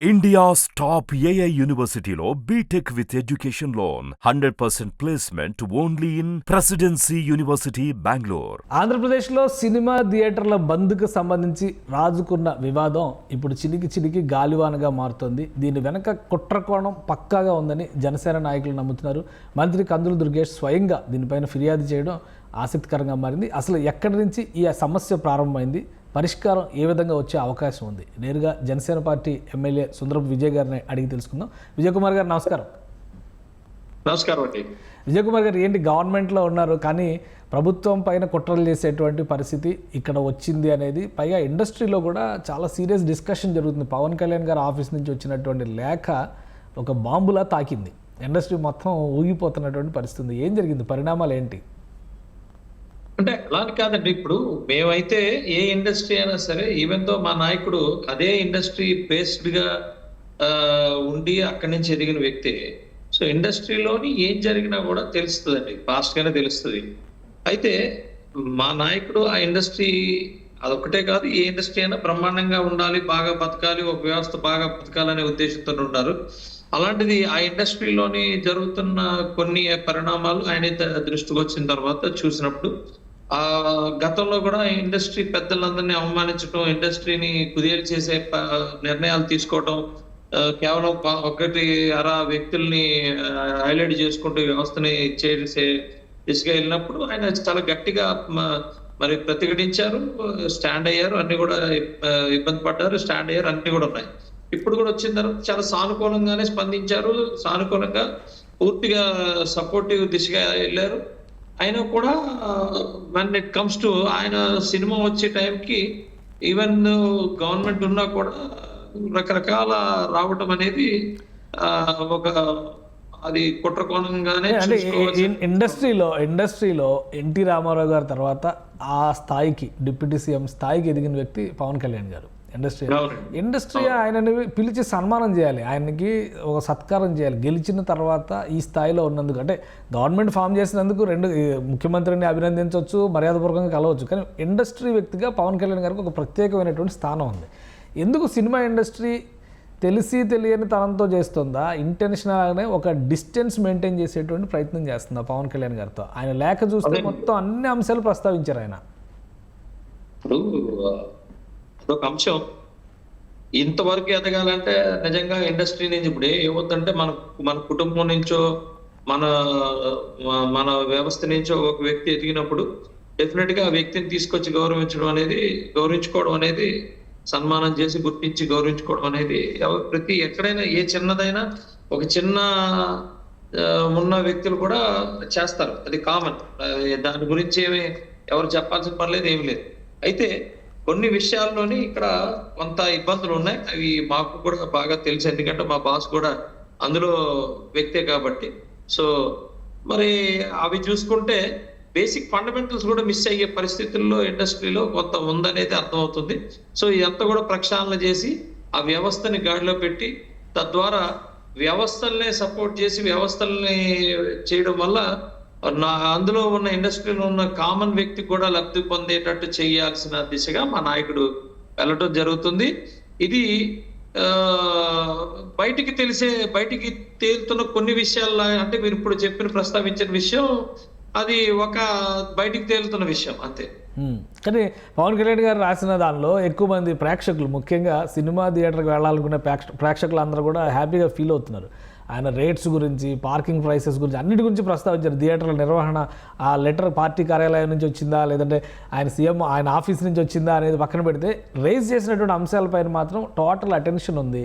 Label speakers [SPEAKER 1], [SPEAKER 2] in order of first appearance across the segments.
[SPEAKER 1] India's top AI University లో BTech with education loan, 100% placement only in Presidency University, Bangalore.
[SPEAKER 2] ఆంధ్రప్రదేశ్లో cinema థియేటర్ల బంద్కు సంబంధించి రాజుకున్న వివాదం ఇప్పుడు చినికి గాలివానగా మారుతోంది. దీని వెనక కుట్రకోణం పక్కాగా ఉందని జనసేన నాయకులు నమ్ముతున్నారు. మంత్రి కందుల దుర్గేష్ స్వయంగా దీనిపైన ఫిర్యాదు చేయడం ఆసక్తికరంగా మారింది. అసలు ఎక్కడి నుంచి ఈ సమస్య ప్రారంభమైంది, పరిష్కారం ఏ విధంగా వచ్చే అవకాశం ఉంది? నేరుగా జనసేన పార్టీ ఎమ్మెల్యే సుందరపు విజయ్ గారిని అడిగి తెలుసుకుందాం. విజయ్ కుమార్ గారు నమస్కారం.
[SPEAKER 3] నమస్కారం అండి.
[SPEAKER 2] విజయ్ కుమార్ గారు, ఏంటి గవర్నమెంట్లో ఉన్నారు కానీ ప్రభుత్వం పైన కుట్రలు చేసేటువంటి పరిస్థితి ఇక్కడ వచ్చింది అనేది, పైగా ఇండస్ట్రీలో కూడా చాలా సీరియస్ డిస్కషన్ జరుగుతుంది. పవన్ కళ్యాణ్ గారు ఆఫీస్ నుంచి వచ్చినటువంటి లేఖ ఒక బాంబులా తాకింది. ఇండస్ట్రీ మొత్తం ఊగిపోతున్నటువంటి పరిస్థితి. ఏం జరిగింది, పరిణామాలు ఏంటి?
[SPEAKER 3] అంటే అలా కాదండి. ఇప్పుడు మేమైతే ఏ ఇండస్ట్రీ అయినా సరే, ఈవెన్ తో మా నాయకుడు అదే ఇండస్ట్రీ బేస్డ్ గా ఉండి అక్కడి నుంచి ఎదిగిన వ్యక్తి. సో ఇండస్ట్రీలోని ఏం జరిగినా కూడా తెలుస్తుందండి, ఫాస్ట్ గానే తెలుస్తుంది. అయితే మా నాయకుడు ఆ ఇండస్ట్రీ అదొక్కటే కాదు, ఏ ఇండస్ట్రీ అయినా బ్రహ్మాండంగా ఉండాలి, బాగా బతకాలి, ఒక వ్యవస్థ బాగా బతకాలనే ఉద్దేశంతో ఉన్నారు. అలాంటిది ఆ ఇండస్ట్రీలోని జరుగుతున్న కొన్ని పరిణామాలు ఆయన దృష్టికి వచ్చిన తర్వాత చూసినప్పుడు, ఆ గతంలో కూడా ఇండస్ట్రీ పెద్దలందరినీ అవమానించడం, ఇండస్ట్రీని కుదేలు చేసే నిర్ణయాలు తీసుకోవడం, కేవలం ఒకటి అరా వ్యక్తుల్ని హైలైట్ చేసుకుంటూ వ్యవస్థని చేసే దిశగా వెళ్ళినప్పుడు ఆయన చాలా గట్టిగా మరి ప్రతిఘటించారు, స్టాండ్ అయ్యారు, అన్ని కూడా ఇబ్బంది పడ్డారు, స్టాండ్ అయ్యారు, అన్ని కూడా ఉన్నాయి. ఇప్పుడు కూడా వచ్చిన తర్వాత చాలా సానుకూలంగానే స్పందించారు, సానుకూలంగా పూర్తిగా సపోర్టివ్ దిశగా వెళ్ళారు. అయినా కూడా when it comes to ఆయన సినిమా వచ్చే టైంకి ఈవెన్ గవర్నమెంట్ ఉన్నా కూడా రకరకాల రావటం అనేది ఒక అది కుట్రకోణంగానే
[SPEAKER 2] ఇండస్ట్రీలో ఎన్టీ రామారావు గారి తర్వాత ఆ స్థాయికి, డిప్యూటీ సీఎం స్థాయికి ఎదిగిన వ్యక్తి పవన్ కళ్యాణ్ గారు. ఇండస్ట్రీ ఆయనని పిలిచి సన్మానం చేయాలి, ఆయనకి ఒక సత్కారం చేయాలి. గెలిచిన తర్వాత ఈ స్థాయిలో ఉన్నందుకు, అంటే గవర్నమెంట్ ఫామ్ చేసినందుకు ముఖ్యమంత్రిని అభినందించవచ్చు, మర్యాదపూర్వకంగా కలవచ్చు, కానీ ఇండస్ట్రీ వ్యక్తిగా పవన్ కళ్యాణ్ గారికి ఒక ప్రత్యేకమైనటువంటి స్థానం ఉంది. ఎందుకు సినిమా ఇండస్ట్రీ తెలిసి తెలియని తనంతో చేస్తుందా, ఇంటెన్షనల్గానే ఒక డిస్టెన్స్ మెయింటైన్ చేసేటువంటి ప్రయత్నం చేస్తుందా పవన్ కళ్యాణ్ గారితో? ఆయన లేఖ చూస్తే మొత్తం అన్ని అంశాలు ప్రస్తావించారు ఆయన.
[SPEAKER 3] ఒక అంశం ఇంతవరకు ఎదగాలంటే నిజంగా ఇండస్ట్రీ నుంచి ఇప్పుడు ఏమవుతుందంటే మన కుటుంబం నుంచో మన మన వ్యవస్థ నుంచో ఒక వ్యక్తి ఎదిగినప్పుడు డెఫినెట్ గా ఆ వ్యక్తిని తీసుకొచ్చి గౌరవించుకోవడం అనేది సన్మానం చేసి గుర్తించి గౌరవించుకోవడం అనేది ప్రతి ఎక్కడైనా ఏ చిన్నదైనా ఒక చిన్న ఉన్న వ్యక్తులు కూడా చేస్తారు, అది కామన్. దాని గురించి ఏమి ఎవరు చెప్పాల్సిన పర్లేదు, ఏమి లేదు. అయితే కొన్ని విషయాల్లోని ఇక్కడ కొంత ఇబ్బందులు ఉన్నాయి, అవి మాకు కూడా బాగా తెలుసు, ఎందుకంటే మా బాస్ కూడా అందులో వ్యక్తే కాబట్టి. సో మరి అవి చూసుకుంటే బేసిక్ ఫండమెంటల్స్ కూడా మిస్ అయ్యే పరిస్థితుల్లో ఇండస్ట్రీలో కొంత ఉందనేది అర్థమవుతుంది. సో ఇదంతా కూడా ప్రక్షాళన చేసి ఆ వ్యవస్థని గాడిలో పెట్టి తద్వారా వ్యవస్థల్నే సపోర్ట్ చేసి వ్యవస్థల్ని చేయడం వల్ల అందులో ఉన్న ఇండస్ట్రీలో ఉన్న కామన్ వ్యక్తి కూడా లబ్ధి పొందేటట్టు చేయాల్సిన దిశగా మా నాయకుడు వెళ్ళటం జరుగుతుంది. ఇది బయటికి తేలుతున్న కొన్ని విషయాల్లో, అంటే మీరు ఇప్పుడు ప్రస్తావించిన విషయం అది ఒక బయటికి తేలుతున్న విషయం అంతే.
[SPEAKER 2] కానీ పవన్ కళ్యాణ్ గారు రాసిన దానిలో ఎక్కువ మంది ప్రేక్షకులు, ముఖ్యంగా సినిమా థియేటర్కి వెళ్ళాలనుకునే ప్రేక్షకులు అందరూ కూడా హ్యాపీగా ఫీల్ అవుతున్నారు. ఆయన రేట్స్ గురించి, పార్కింగ్ ప్రైసెస్ గురించి, అన్నిటి గురించి ప్రస్తావించారు. థియేటర్ల నిర్వహణ, ఆ లెటర్ పార్టీ కార్యాలయం నుంచి వచ్చిందా లేదంటే ఆయన సీఎం ఆయన ఆఫీస్ నుంచి వచ్చిందా అనేది పక్కన పెడితే, రేజ్ చేసినటువంటి అంశాలపైన మాత్రం టోటల్ అటెన్షన్ ఉంది.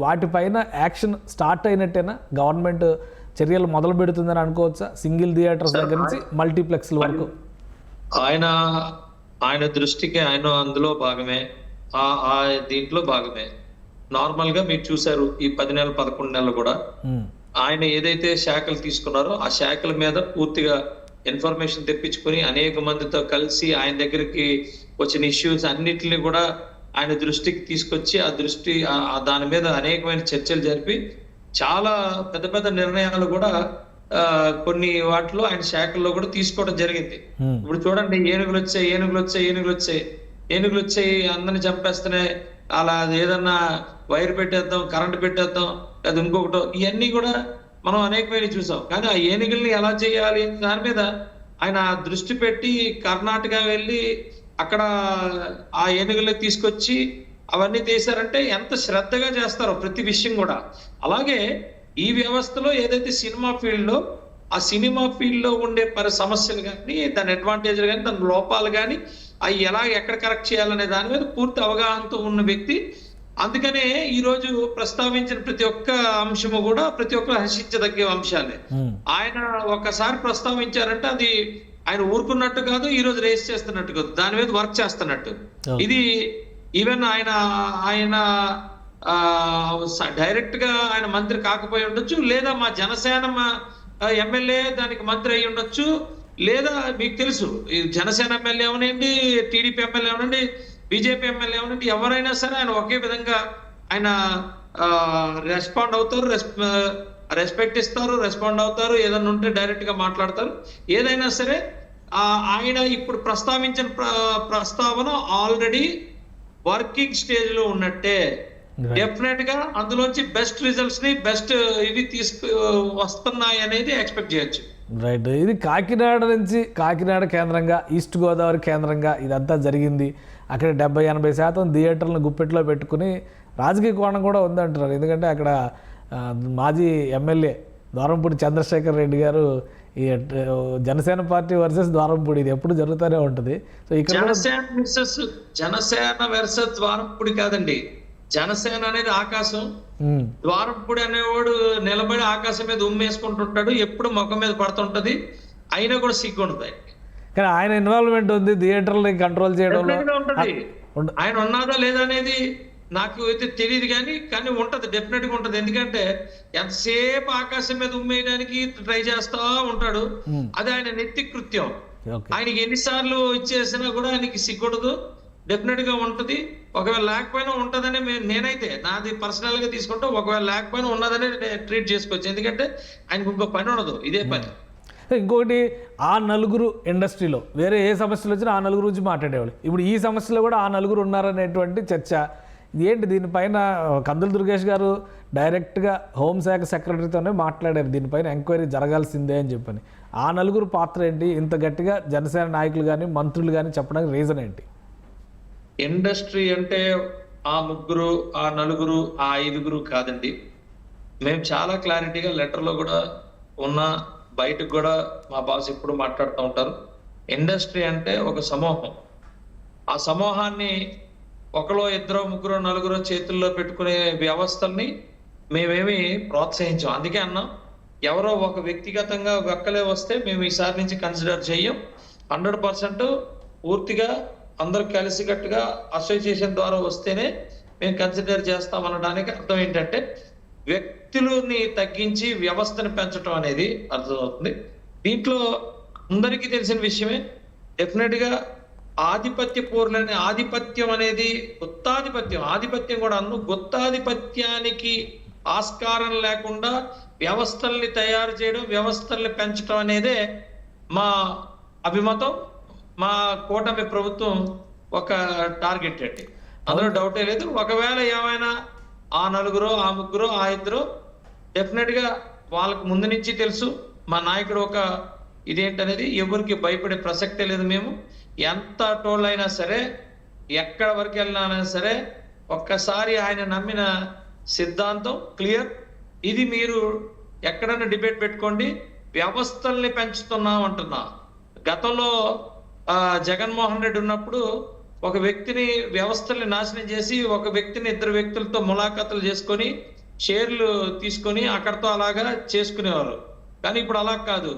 [SPEAKER 2] వాటిపైన యాక్షన్ స్టార్ట్ అయినట్టేనా, గవర్నమెంట్ చర్యలు మొదలు పెడుతుందని అనుకోవచ్చా? సింగిల్ థియేటర్స్ దగ్గర నుంచి మల్టీప్లెక్స్ల వరకు
[SPEAKER 3] ఆయన దృష్టికి ఆయన అందులో భాగమే, దీంట్లో భాగమే. నార్మల్ గా మీరు చూసారు ఈ 10 నెలలు 11 నెలలు కూడా ఆయన ఏదైతే శాఖలు తీసుకున్నారో ఆ శాఖల మీద పూర్తిగా ఇన్ఫర్మేషన్ తెప్పించుకుని అనేక మందితో కలిసి ఆయన దగ్గరికి వచ్చిన ఇష్యూస్ అన్నిటిని కూడా ఆయన దృష్టికి తీసుకొచ్చి దాని మీద అనేకమైన చర్చలు జరిపి చాలా పెద్ద పెద్ద నిర్ణయాలు కూడా కొన్ని వాటిలో ఆయన శాఖల్లో కూడా తీసుకోవడం జరిగింది. ఇప్పుడు చూడండి, ఏనుగులు వచ్చాయి అందరిని చంపేస్తున్నాయి, అలా ఏదన్నా వైర్ పెట్టేద్దాం, కరెంట్ పెట్టేద్దాం, అది ఇంకొకటో, ఇవన్నీ కూడా మనం అనేకమైన చూసాం. కానీ ఆ ఏనుగుల్ని ఎలా చేయాలి దాని మీద ఆయన దృష్టి పెట్టి కర్ణాటక వెళ్ళి అక్కడ ఆ ఏనుగుల్ని తీసుకొచ్చి అవన్నీ చేశారంటే ఎంత శ్రద్ధగా చేస్తారో ప్రతి విషయం కూడా. అలాగే ఈ వ్యవస్థలో ఏదైతే సినిమా ఫీల్డ్ లో, ఆ సినిమా ఫీల్డ్ లో ఉండే సమస్యలు కానీ, దాని అడ్వాంటేజ్లు కానీ, దాని లోపాలు కానీ, అవి ఎలా ఎక్కడ కరెక్ట్ చేయాలనే దాని మీద పూర్తి అవగాహనతో ఉన్న వ్యక్తి. అందుకనే ఈ రోజు ప్రస్తావించిన ప్రతి ఒక్క అంశము కూడా ప్రతి ఒక్కరు హర్షించదగ్గ అంశాలే. ఆయన ఒక్కసారి ప్రస్తావించారంటే అది ఆయన ఊరుకున్నట్టు కాదు, ఈ రోజు రేస్ చేస్తున్నట్టు కాదు, దాని మీద వర్క్ చేస్తున్నట్టు. ఇది ఈవెన్ ఆయన డైరెక్ట్ గా ఆయన మంత్రి కాకపోయి ఉండొచ్చు, లేదా మా జనసేన ఎమ్మెల్యే దానికి మంత్రి అయి ఉండొచ్చు, లేదా మీకు తెలుసు ఈ జనసేన ఎమ్మెల్యే అవనండి, టీడీపీ ఎమ్మెల్యే అవనండి, బీజేపీ ఎమ్మెల్యే అవనండి, ఎవరైనా సరే ఆయన ఒకే విధంగా ఆయన రెస్పాండ్ అవుతారు, రెస్పెక్ట్ ఇస్తారు, రెస్పాండ్ అవుతారు, ఏదైనా ఉంటే డైరెక్ట్ గా మాట్లాడతారు. ఏదైనా సరే ఆయన ఇప్పుడు ప్రస్తావించిన ప్రస్తావన ఆల్రెడీ వర్కింగ్ స్టేజ్ లో ఉన్నట్టే. డెఫినెట్ గా అందులోంచి బెస్ట్ రిజల్ట్స్ ని బెస్ట్ ఇవి వస్తున్నాయి అనేది ఎక్స్పెక్ట్ చేయొచ్చు.
[SPEAKER 2] రైట్. ఇది కాకినాడ నుంచి, కాకినాడ కేంద్రంగా, ఈస్ట్ గోదావరి కేంద్రంగా ఇదంతా జరిగింది. అక్కడ 70-80% థియేటర్లను గుప్పెట్లో పెట్టుకుని రాజకీయ కోణం కూడా ఉందంటున్నారు. ఎందుకంటే అక్కడ మాజీ ఎమ్మెల్యే ద్వారంపూడి చంద్రశేఖర్ రెడ్డి గారు ఈ జనసేన పార్టీ వర్సెస్ ద్వారంపూడి, ఇది ఎప్పుడు జరుగుతూనే ఉంటుంది. సో ఇక్కడ
[SPEAKER 3] జనసేన వర్సెస్ ద్వారంపూడి కాదండి, జనసేన అనేది ఆకాశం, ద్వారంపూడి అనేవాడు నిలబడి ఆకాశం మీద ఉమ్మేసుకుంటుంటాడు, ఎప్పుడు ముఖం మీద పడుతుంటది, అయినా కూడా సిగ్గు ఉంటుంది.
[SPEAKER 2] కానీ ఆయన ఇన్వాల్వ్మెంట్ ఉంది థియేటర్ని కంట్రోల్ చేయడంలో.
[SPEAKER 3] ఆయన ఉన్నాదా లేదా అనేది నాకు అయితే తెలియదు, కానీ ఉంటది, డెఫినెట్ గా ఉంటది. ఎందుకంటే ఎంతసేపు ఆకాశం మీద ఉమ్మేయడానికి ట్రై చేస్తా ఉంటాడు, అది ఆయన నెత్తి కృత్యం. ఆయనకి ఎన్నిసార్లు ఇచ్చేసినా కూడా ఆయనకి సిగ్గుండదు, డెఫినెట్ గా ఉంటది. ఒకవేళ లేకపోయినా ఉంటదని నేనైతే నాది పర్సనల్ గా తీసుకుంటా, ఒకవేళ లేకపోయినా ఉన్నదని ట్రీట్ చేసుకోవచ్చు. ఎందుకంటే ఆయనకు ఇంకో పని ఉండదు, ఇదే పని.
[SPEAKER 2] ఇంకొకటి, ఆ నలుగురు ఇండస్ట్రీలో వేరే ఏ సమస్యలు వచ్చినా ఆ నలుగురు గురించి మాట్లాడేవాళ్ళు. ఇప్పుడు ఈ సమస్యలో కూడా ఆ నలుగురు ఉన్నారనేటువంటి చర్చ. ఏంటి దీనిపైన కందుల దుర్గేష్ గారు డైరెక్ట్గా హోంశాఖ సెక్రటరీతోనే మాట్లాడారు, దీనిపైన ఎంక్వైరీ జరగాల్సిందే అని చెప్పని. ఆ నలుగురు పాత్ర ఏంటి? ఇంత గట్టిగా జనసేన నాయకులు కానీ మంత్రులు కానీ చెప్పడానికి రీజన్ ఏంటి?
[SPEAKER 3] ఇండస్ట్రీ అంటే ఆ ముగ్గురు, ఆ నలుగురు, ఆ ఐదుగురు కాదండి. మేము చాలా క్లారిటీగా లెటర్లో కూడా ఉన్న, బయటకు కూడా మా బాస్ ఎప్పుడు మాట్లాడుతూ ఉంటారు. ఇండస్ట్రీ అంటే ఒక సమూహం. ఆ సమూహాన్ని ఒకరో ఇద్దరు ముగ్గురు నలుగురు చేతుల్లో పెట్టుకునే వ్యవస్థల్ని మేమేమి ప్రోత్సహించాం. అందుకే అన్నాం, ఎవరో ఒక వ్యక్తిగతంగా ఒక్కలే వస్తే మేము ఈసారి నుంచి కన్సిడర్ చెయ్యం. 100% పూర్తిగా అందరూ కలిసికట్టుగా అసోసియేషన్ ద్వారా వస్తేనే మేము కన్సిడర్ చేస్తాం అనడానికి అర్థం ఏంటంటే, వ్యక్తులని తగ్గించి వ్యవస్థను పెంచడం అనేది అర్థమవుతుంది. దీంట్లో అందరికీ తెలిసిన విషయమే, డెఫినెట్ గా ఆధిపత్య పోర్లని, ఆధిపత్యం అనేది ఆధిపత్యం కూడా గుత్తాధిపత్యానికి ఆస్కారం లేకుండా వ్యవస్థల్ని తయారు చేయడం, వ్యవస్థల్ని పెంచడం అనేదే మా అభిమతం, మా కూటమి ప్రభుత్వం ఒక టార్గెట్ అండి, అందులో డౌటే లేదు. ఒకవేళ ఏమైనా ఆ నలుగురు, ఆ ముగ్గురు, ఆ ఇద్దరు, డెఫినెట్ గా వాళ్ళకు ముందు నుంచి తెలుసు మా నాయకుడు ఒక ఇదేంటనేది. ఎవరికి భయపడే ప్రసక్తే లేదు. మేము ఎంత టోల్ అయినా సరే, ఎక్కడ వరకు వెళ్ళినా సరే, ఒక్కసారి ఆయన నమ్మిన సిద్ధాంతం క్లియర్. ఇది మీరు ఎక్కడన్నా డిబేట్ పెట్టుకోండి, వ్యవస్థల్ని పెంచుతున్నాం అంటున్నా. గతంలో జగన్మోహన్ రెడ్డి ఉన్నప్పుడు ఒక వ్యక్తిని, వ్యవస్థల్ని నాశనం చేసి ఒక వ్యక్తిని ఇద్దరు వ్యక్తులతో ములాఖాతులు చేసుకొని షేర్లు తీసుకొని అక్కడతో అలాగా చేసుకునేవారు. కానీ ఇప్పుడు అలా కాదు.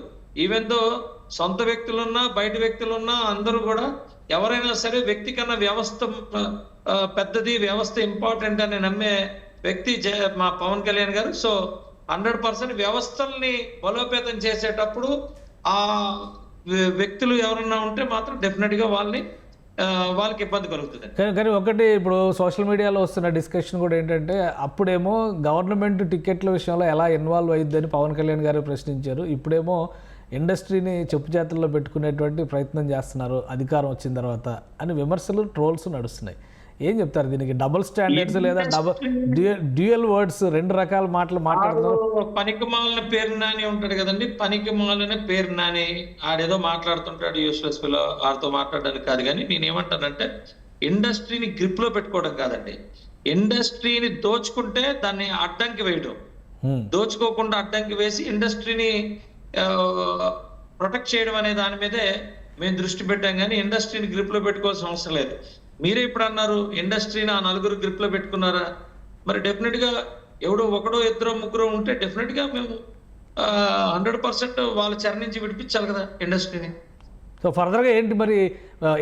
[SPEAKER 3] ఈవెందో సొంత వ్యక్తులున్నా, బయట వ్యక్తులున్నా, అందరూ కూడా ఎవరైనా సరే వ్యక్తి కన్నా వ్యవస్థ పెద్దది, వ్యవస్థ ఇంపార్టెంట్ అని నమ్మే వ్యక్తి మా పవన్ కళ్యాణ్ గారు. సో 100% వ్యవస్థల్ని బలోపేతం చేసేటప్పుడు ఆ వ్యక్తులు ఎవరన్నా ఉంటే మాత్రం డెఫినెట్ గా వాళ్ళకి ఇబ్బంది కలుగుతుంది.
[SPEAKER 2] కానీ ఒకటి, ఇప్పుడు సోషల్ మీడియాలో వస్తున్న డిస్కషన్ కూడా ఏంటంటే, అప్పుడేమో గవర్నమెంట్ టికెట్ల విషయంలో ఎలా ఇన్వాల్వ్ అయ్యిద్దని పవన్ కళ్యాణ్ గారు ప్రశ్నించారు. ఇప్పుడేమో ఇండస్ట్రీని చెప్పు చేతుల్లో పెట్టుకునేటువంటి ప్రయత్నం చేస్తున్నారు అధికారం వచ్చిన తర్వాత అని విమర్శలు, ట్రోల్స్ నడుస్తున్నాయి. ఏం చెప్తారు దీనికి? డబుల్ స్టాండర్డ్స్ లేదా డ్యూయల్ వర్డ్స్, రెండు రకాల మాటలు మాట్లాడుతున్నారు.
[SPEAKER 3] పనికి మాలిన పేరు నాని ఉంటాడు కదండి, పనికి మాలిన పేరు నాని ఆడేదో మాట్లాడుతుంటాడు యూస్లెస్ పిల్ల, ఆడితో మాట్లాడడానికి కాదు. కానీ నేనేమంటానంటే ఇండస్ట్రీని గ్రిప్ లో పెట్టుకోవడం కాదండి, ఇండస్ట్రీని దోచుకుంటే దాన్ని అడ్డంకి వేయడం, దోచుకోకుండా అడ్డంకి వేసి ఇండస్ట్రీని ప్రొటెక్ట్ చేయడం అనే దాని మీదే మేము దృష్టి పెట్టాం. కానీ ఇండస్ట్రీని గ్రిప్ లో పెట్టుకోవాల్సిన అవసరం లేదు. మీరే ఇప్పుడు అన్నారు ఇండస్ట్రీని ఆ నలుగురు గ్రిప్ లో పెట్టుకున్నారా? మరి డెఫినెట్ గా ఎవడో ఒకడో ఇద్దరు ముగ్గురు ఉంటే డెఫినెట్ గా మేము 100% వాళ్ళ చెర నుంచి విడిపించాలి కదా ఇండస్ట్రీని.
[SPEAKER 2] సో ఫర్దర్గా ఏంటి మరి?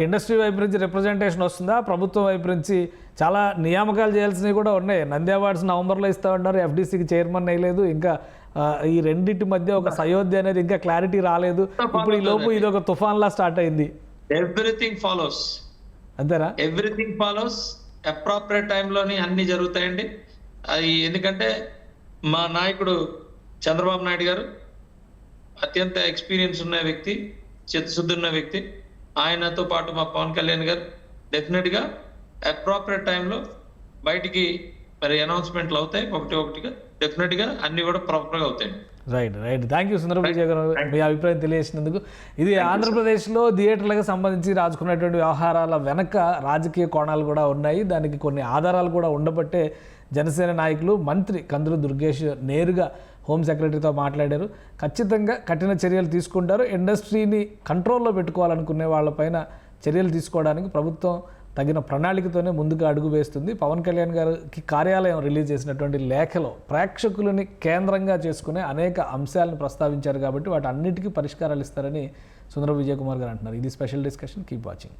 [SPEAKER 2] ఇండస్ట్రీ వైపు నుంచి రిప్రజెంటేషన్ వస్తుందా? ప్రభుత్వం వైపు నుంచి చాలా నియామకాలు చేయాల్సినవి కూడా ఉన్నాయి. నంది అవార్డ్స్ నవంబర్లో ఇస్తామన్నారు, ఎఫ్డీసీకి చైర్మన్ వేయలేదు. ఇంకా ఈ రెండింటి మధ్య ఒక సయోధ్య అనేది ఇంకా క్లారిటీ రాలేదు. ఇప్పుడు ఈ లోపు ఇది ఒక తుఫాన్లా స్టార్ట్ అయింది.
[SPEAKER 3] ఎవ్రీథింగ్ ఫాలోస్,
[SPEAKER 2] అంతేనా?
[SPEAKER 3] ఎవ్రీథింగ్ ఫాలోస్, అప్రాపరేట్ టైంలోని అన్ని జరుగుతాయండి. అది ఎందుకంటే మా నాయకుడు చంద్రబాబు నాయుడు గారు అత్యంత ఎక్స్పీరియన్స్ ఉన్న వ్యక్తి, చిత్తశుద్ధి ఉన్న వ్యక్తి. ఆయనతో పాటు మా పవన్ కళ్యాణ్ గారు డెఫినెట్ గా అప్రాపరేట్ టైంలో బయటికి మరి అనౌన్స్మెంట్లు అవుతాయి ఒకటిగా. డెఫినెట్ గా అన్ని కూడా ప్రాపర్ గా అవుతాయి.
[SPEAKER 2] రైట్. థ్యాంక్ యూ సుందర విజయ్ గారు, మీ అభిప్రాయం తెలియజేసినందుకు. ఇది ఆంధ్రప్రదేశ్లో థియేటర్లకు సంబంధించి రాజుకున్నటువంటి వ్యవహారాల వెనక రాజకీయ కోణాలు కూడా ఉన్నాయి. దానికి కొన్ని ఆధారాలు కూడా ఉండబట్టే జనసేన నాయకులు, మంత్రి కందులు దుర్గేష్ నేరుగా హోమ్ సెక్రటరీతో మాట్లాడారు. ఖచ్చితంగా కఠిన చర్యలు తీసుకుంటారు. ఇండస్ట్రీని కంట్రోల్లో పెట్టుకోవాలనుకునే వాళ్ళపైన చర్యలు తీసుకోవడానికి ప్రభుత్వం తగిన ప్రణాళికతోనే ముందుకు అడుగు వేస్తుంది. పవన్ కళ్యాణ్ గారికి కార్యాలయం రిలీజ్ చేసినటువంటి లేఖలో ప్రేక్షకులని కేంద్రంగా చేసుకునే అనేక అంశాలను ప్రస్తావించారు. కాబట్టి వాటి అన్నిటికీ పరిష్కారాలు ఇస్తారని సుందర విజయ్ కుమార్ గారు అంటున్నారు. ఇది స్పెషల్ డిస్కషన్. Keep watching.